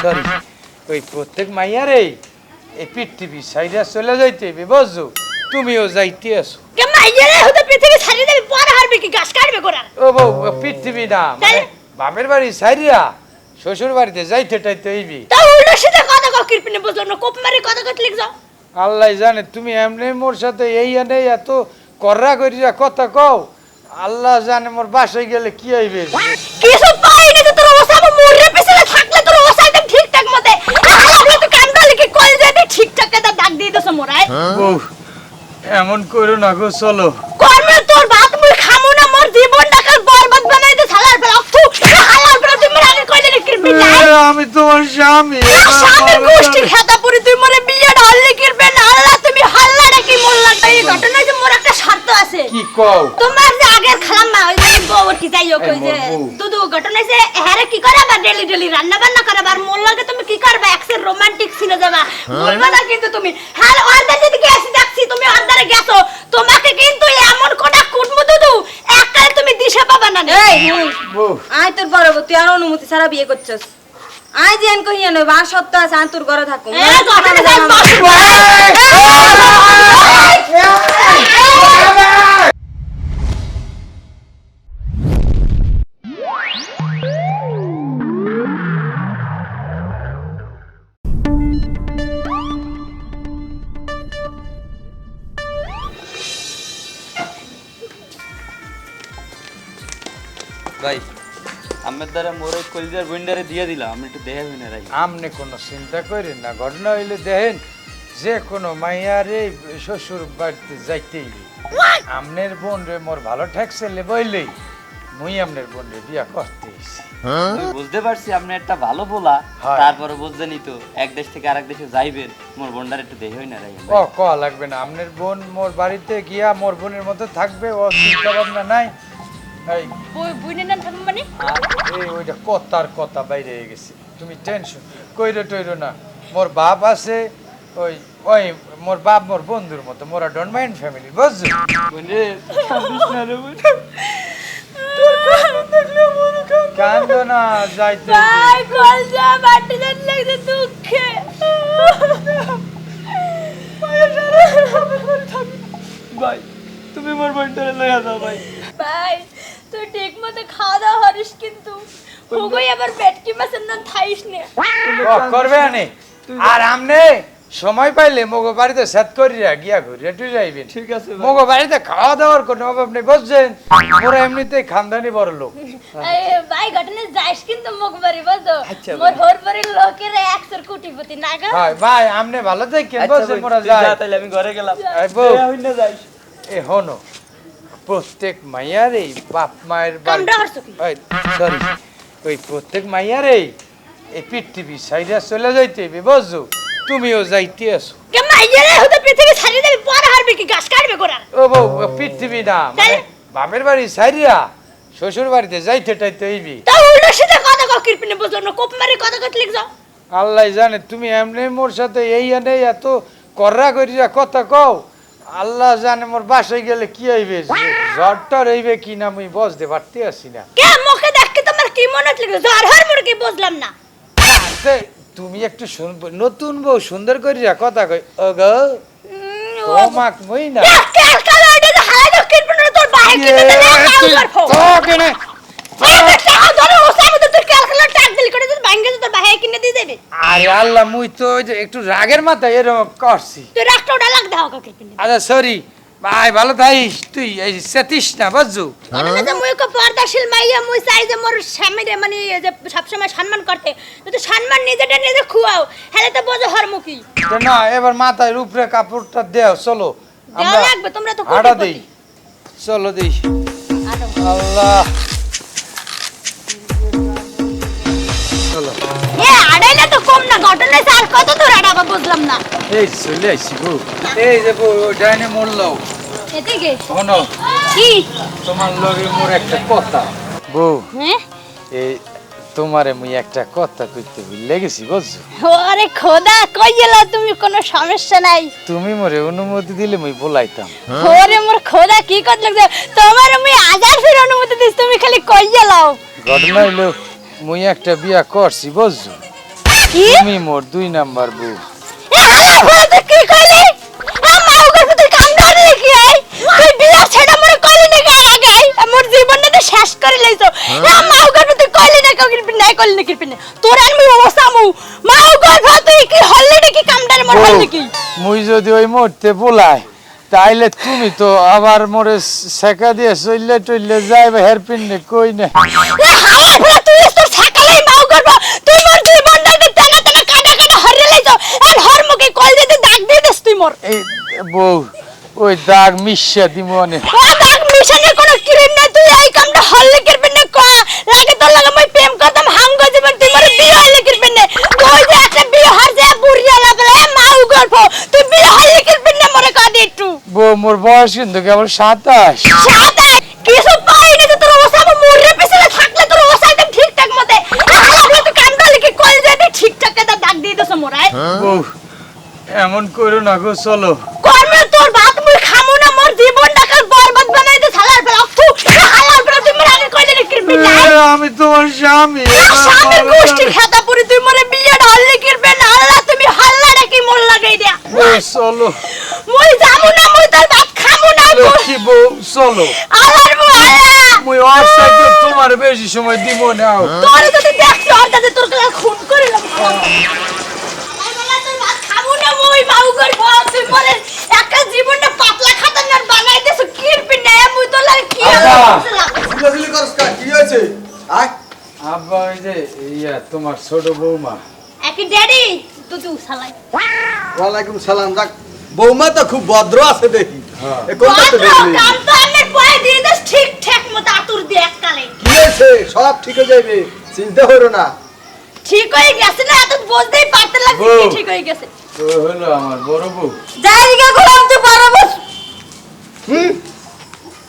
Sorry ওই প্রত্যেক মাইয়ারে এই পৃথিবী সাইরা চলে যাইতে বুঝছো তুমিও যাইতে আসো কে মাইয়ারে হতে পৃথিবী ছাড়িয়ে দেবে পরে হারবে কি ঘাস কাটবে করার ও বউ পৃথিবী না মানে বাপের বাড়ি সাইরা শ্বশুর বাড়িতে যাইতে টাইতে হইবি তা উল্টো সিধা কথা কও কিরপিনে বুঝলাম না কোপ মারি কথা কত লিখ যাও আল্লাহ জানে তুমি এমনি মোর সাথে এই আনে এত কররা করিয়া কথা কও আল্লাহ জানে মোর বাসায় গেলে কি হইবে কিছু পাইনি তো তোর ওসাব মরে পেছনে থাকলে তোর ওসাইতে ঠিকঠাক মতে আল্লাহ তো কান্দালে কি কল যেতে ঠিকঠাক কথা দাগ দিয়ে দছ মোরায় বউ এমন করো না গো চলো কর্মে তোর ভাত মুই খামু না মোর জীবনটা কাল বরবাদ বানাই দে সালার ফেলা তু হালাল করে তুমি আগে কইলে কিরপিনে আমি তোমার স্বামী স্বামী গোষ্ঠী খেতা পরি তুই মরে বিয়েটা হলে কিরপিনে আল্লাহ তুমি হাল্লাটা কি মোর লাগবে এই ঘটনা যে মোর একটা শর্ত আছে কি কও তোমার যে আগের খালাম্মা ওই যে বউর কি যাইও কই যে দুদু ঘটনা যে হারে কি করে বা ডেলি ডেলি রান্না বান্না করে আর মোর লাগে তুমি কি করবে এক্সের রোমান্টিক সিনে যাবা বলবা না কিন্তু তুমি হ্যাঁ অর্ধেক যদি গেছি দেখছি তুমি অর্ধেকে গেছো তোমাকে কিন্তু এমন কোটা কুটমু দুদু একটাই তুমি দিশা পাবা না এই বউ আয় তোর পরবর্তী আর অনুমতি ছাড়া বিয়ে করছস আয় যেন কইয়া নই বা সত্য আছে আন তোর ঘরে থাকুম এ ঘটনা যাই ভাই আমার দ্বারা মোর ওই কলিজার বইন্ডারে দিয়ে দিলাম আমি একটু দেখে হই না রাই আমনে কোনো চিন্তা করেন না ঘটনা হইলে দেখেন যে কোনো মাইয়ারে শ্বশুর বাড়িতে যাইতেই আমনের বোন রে মোর ভালো ঠেকছেলে বইলেই মুই আমনের বোন রে বিয়া করতে এসেছি আমি বুঝতে পারছি আপনি একটা ভালো বলা হয়। তারপরে বুঝছেনই তো এক দেশ থেকে আরেক দেশে যাইবেন মোর বন্ডার একটু দেখে হই না রাই ও ক লাগবে না আমনের বোন মোর বাড়িতে গিয়া মোর বোনের মতো থাকবে ও চিন্তা ভাবনা নাই এই বুইনে না থাকবে মানে এই ওইটা কথার কথা বাইরে হয়ে গেছে তুমি টেনশন কইরো টইরো না মোর বাপ আছে ওই ওই মোর বাপ মোর বন্ধুর মতো মোরা ডোন্ট মাইন্ড ফ্যামিলি বুঝছো বন্ধে কাঁদিস না রে বোন। কান্দো না যাইতে ভাই কলজা বাটি দেন লাগছে দুঃখে ভাই তুমি মোর বন্ডারে লইয়া যাও ভাই ভাই তুই ঠিক মতো খাওয়া দাওয়া হরিস কিন্তু হুগই আবার পেটকি মাছের নাম খাইস নে ও করবে আনে আর আমনে সময় পাইলে মগো বাড়িতে সেট করিয়া গিয়া ঘুরিয়া টুই যাইবেন ঠিক আছে ভাই। মগো বাড়িতে খাওয়া দাওয়ার কোনো অভাব নেই বুঝছেন ওরা এমনিতেই খানদানি বড় লোক ভাই ঘটনা যাইস কিন্তু মুখ বাড়ি বলতো আচ্ছা মোর ভাই। হোর বাড়ির লোকের 100 কোটিপতি না গো হয় ভাই আমনে ভালো থাকেন আচ্ছা বুঝছেন ভাই, মোরা তুই যাই যা, তাইলে আমি ঘরে গেলাম এই বউ দেখে হই না যাইস এ হনো প্রত্যেক মাইয়ারে বাপ মায়ের কামড়া হরছো কি? সরি ওই প্রত্যেক মাইয়ারে এই পৃথিবী সাইরা চলে যাইতে বুঝছো তুমিও যাইতে আসো কে মাইয়ারে হতে পৃথিবী ছাড়িয়ে দেবে পরে হারবে কি ঘাস কাটবে করার ও বউ পৃথিবী না মানে বাপের বাড়ি সাইরা শ্বশুর বাড়িতে যাইতে টাইতে হইবি তা উল্টো সিধা কথা কও কিরপিনে বুঝলাম না কোপ মারি কথা কত লিখ যাও আল্লাহ জানে তুমি এমনি মোর সাথে এই আনে এত কররা করিয়া কথা কও আল্লাহ জানে মোর বাসায় গেলে কি হইবে জ্বরটা রইবে কি না আমি বুঝতে পারতে আসি না কে মুখে দেখে তোমার কি মনে হচ্ছে জ্বর হর মোর কি বুঝলাম না তে তুমি একটু নতুন বউ সুন্দর করিয়া কথা কই ও গো তোমাক মই না কাল কাল ওইটা যে হালাই দাও কিরপিনে তোর বাইরে কিনে দেবে কাউর ফো কেনে ধরো ওসাম তো তুই কাল কাল টাক দিল করে তোর বাইরে তোর বাইরে কিনে দিয়ে দেবে আরে আল্লাহ মুই তো ওই যে একটু রাগের মাথায় এরকম করছি তুই রাখটা ওটা লাগ দাও কিরপিনে আচ্ছা সরি ভাই ভালো থাইস তুই এই সেতিস না বুঝছো মানে যে মুই কো পর্দাশীল মাইয়া মুই চাই যে মোর স্বামীরে মানে যে সব সময় সম্মান করতে তুই সম্মান নিজেটা নিজে খুয়াও হেলে তো বোঝো হরমুখী তো না এবার মাথায় উপরে কাপড়টা দেও চলো দেওয়া লাগবে তোমরা তো হাঁটা দেই চলো দেই আল্লাহ চলো এ আড়াইলে তো কম না ঘটনা আর কত দূর আড়াবা বুঝলাম না এই চলে আইছি গো এই যে বউ ডাইনে মরলো এদিকে শোনো কি তোমার লগে মোর একটা কথা বউ হ্যাঁ এই তোমারে মুই একটা কথা কইতে ভুলে গেছি বুঝছো ওরে খোদা কই গেলা তুমি কোনো সমস্যা নাই তুমি মোরে অনুমতি দিলে মুই বলাইতাম ওরে মোর খোদা কি কত লাগছে তোমার আমি আজার ফির অনুমতি দিস তুমি খালি কই গেলাও ঘটনা হইলো মুই একটা বিয়া করছি বুঝছো কি তুমি মোর 2 নাম্বার বউ। এ হালা বলে তুই কি কইলি মা ওগর তুই কামড়া দিলি কি আই তুই বিয়া ছেড়ে মরে কইলি না কি আগে আমার জীবনটা শেষ করে লইছো মা ওগর তুই কইলি না কি নাই কইলি না কি তোর আমি ওসামু মা ওগর তুই কি হল্লি নাকি কামড়ারে মর হল্লি কি মুই যদি ওই মুহূর্তে বলাই তাইলে তুমি তো আবার মোরে শেখা দিয়ে চইলে টইলে যাইবে হেরপিন নে কই না এ হালা বলে তুই তোর ছাকালাই মা ওগর তুই মোর জীবনটাকে টানা টানা কাটা কাটা হরে লইছো আর হর মুখে কল দিতে দাগ দিয়ে দিস তুই মোর এই বউ ওই দাগ মিশা দিমনে ও দাগ মিশনে কোনো ক্রিম নাই তুই এই কামটা হল্লি করবি না কো লাগে তোর লাগে মই প্রেম করতাম হাঙ্গ জীবন তুই মোর বিয়ে হল্লি করবি না তুই যে একটা বিয়ে হর যে বুড়িয়া লাগলে মা উগর্ভ তুই বিয়ে হল্লি করবি না মোরে কাদি একটু বউ মোর বয়স কিন্তু কেবল 27 সাথে কিছু পাইনি তো তোর ওসাব মুড়ে পিছনে থাকলে তোর ওসাইতে ঠিকঠাক মতে হালা তুই কামটা লিখে কল যেতে ঠিকঠাক এটা দাগ দিয়ে দিছ মোরাই বউ এমন করো না গো চলো কর্মে তোর ভাত মুই খামু না মোর জীবনটা কাল বরবাদ বানাই দে শালার ফেলা তু হালার ফেলা তুই মোরে আগে কইলে নি করবি না আমি তোমার স্বামী সামনে গোষ্ঠী খাতা পুরি তুই মোরে বিয়েটা হল্লি করবে না আল্লাহ তুমি হাল্লাটা কি মোর লাগাই দিয়া বউ চলো মুই যামু না মুই তোর ভাত খামু না লক্ষ্মী বউ চলো আল্লাহর বউ আল্লাহ মুই অসাইতে তোমার বেশি সময় দিব না তোরে যদি দেখছ আর তাতে তোর কাছে খুন করিলাম তোর ভাত খামু না মুই মাউ কর তুই মোরে একা জীবনটা পাতলা খাতানার বানাই দেছো কিরপি না মুই তোর লাগে কি চিল্লাচিল্লি করছ কা কি হয়েছে আয় আব্বা ওই যে ইয়া তোমার ছোট বৌমা একই ড্যাডি তুই শালাই ওয়ালাইকুম সালাম যাক বৌমা তো খুব ভদ্র আছে দেখি হ্যাঁ। এ কোনটা তো দেখলি কাম তো আমার পয় দিয়ে দাস ঠিক ঠাক মতো আতুর দিয়ে এককালে কি হয়েছে সব ঠিক হয়ে যাবে চিন্তা করো না ঠিক হয়ে গেছে না এত বুঝতেই পারতে লাগছে বউ। কি ঠিক হয়ে গেছে তো হলো আমার বড় বউ যাই দিকে ঘুরাম তো পারবো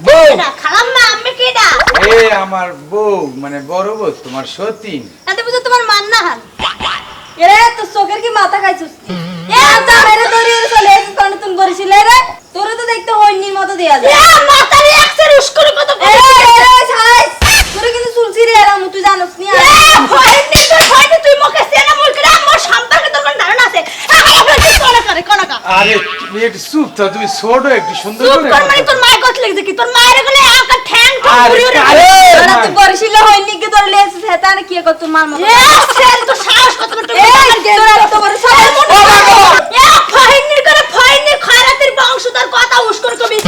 বউ না খালাম না আমি কেডা এ আমার বউ মানে বড় বউ তোমার সতীন তাতে বুঝো তোমার মান না হাল এরে তো চোখের কি মাথা খাইছিস এ জামেরে দড়ি চলে এসে কোন তুমি বরিছিলে রে তোরে তো দেখতে হইনির মতো দেয়া যায় এ মাতারি একসের উস্কুর কত এ ছাই তোরে কিন্তু চুলছি রে এরা তুই জানোস নি এ হয়নি তুই মুখে সেনা মুল করে আমার সম্পর্কে তোর কোন ধারণা আছে তুই কোন কা আরে তুমি একটু চুপ থাও তুমি ছোট একটু সুন্দর চুপ করে কর মানে কথা তোর মায়ের কথা লাগছে কি তোর মায়ের গলে একা ঠ্যাং তো আরে, ঘুরিয়ে রে আরে, তোরা তো বরিছিলে হইনি কি তোর লেস হেতানে কি কর তোর মার মতো এ সেল তো সাহস কত বড় তোরা তো বড় সাহস এ ফাইনির করে ফাইনি খয়রাতের বংশধর কথা উস্কর কবি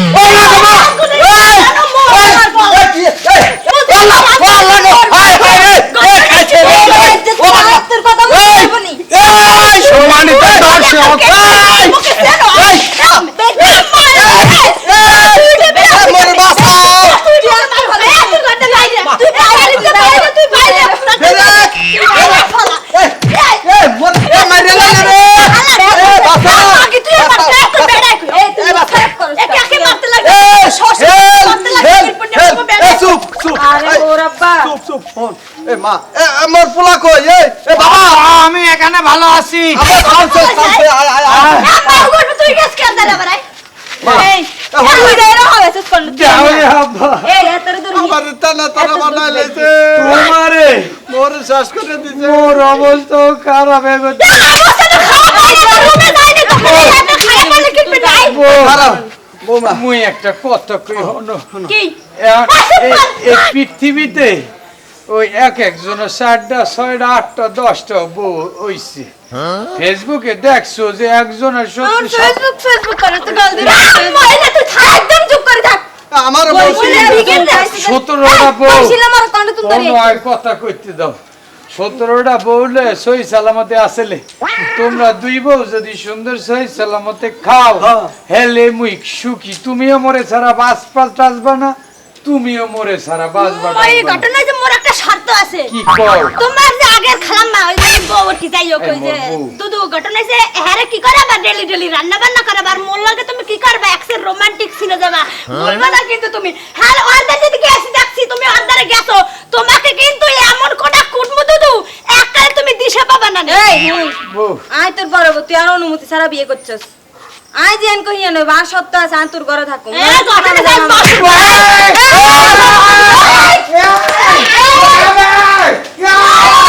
তোর কথা বলবো নি সম্মানিত দর্শক চুপ চুপ আরে ওরাব্বা চুপ চুপ ফোন এ মা এ আমার পোলা কই এ বাবা আমি এখানে ভালো আছি আমার কাছে কাছে আয় আয় আয় তুই গেছ কেন দাঁড়া বাড়াই এই তুই দেরা হয়েছে কোন যাও রে আব্বা এই তোর তোর আমার টানা তারা বানাই লাইছে তোমারে মোর শ্বাস করে দিছে মোর অবস্থা খারাপ হয়ে গেছে খারাপ বৌমা মুই একটা কথা কই হনো কি এই পৃথিবীতে ওই এক একজনের 4টা 6টা 8টা 10টা বউ হইছে ফেসবুকে দেখছো যে একজনের আমার সত্যি ফেসবুক করে তো গাল দিই মহিলা তুই থাক একদম চুপ করে থাক আমার বলছি 17টা বউ ছিল আমার কোন তুমি কোনো আর কথা কইতে দাও 17টা বউলে সই সালামতে আসলে তোমরা দুই বউ যদি সুন্দর সই সালামতে খাও হেলে মুই সুখী তুমিও মরে ছাড়া বাঁচবা না তুমিও মরে ছাড়া বাঁচবা না ওই ঘটনায় যে মোর একটা শর্ত আছে কি কও তোমার যে আগের খালাম্মা ওই যে বউর কি যাই হোক ওই যে মোর বউ। দুদু ঘটনায় যে হ্যারে কি করে বা ডেলি ডেলি রান্না বান্না করে আর মোর লাগে তুমি কি করবে এক্সের রোমান্টিক সিনে যাবা বলবা না কিন্তু তুমি হ্যাঁ অর্ধেক যদি গেছি দেখছি তুমি অর্ধেকে গেছো তোমাকে কিন্তু এমন কোটা কুটমু দুদু একটাই তুমি দিশা পাবা না এই হুই বউ আয় তোর পরবর্তী আর অনুমতি ছাড়া বিয়ে করছস আয় যেন কহিয়া নই বা সত্য আছে আন তোর ঘরে থাকুম এ ঘটনা যাই এই!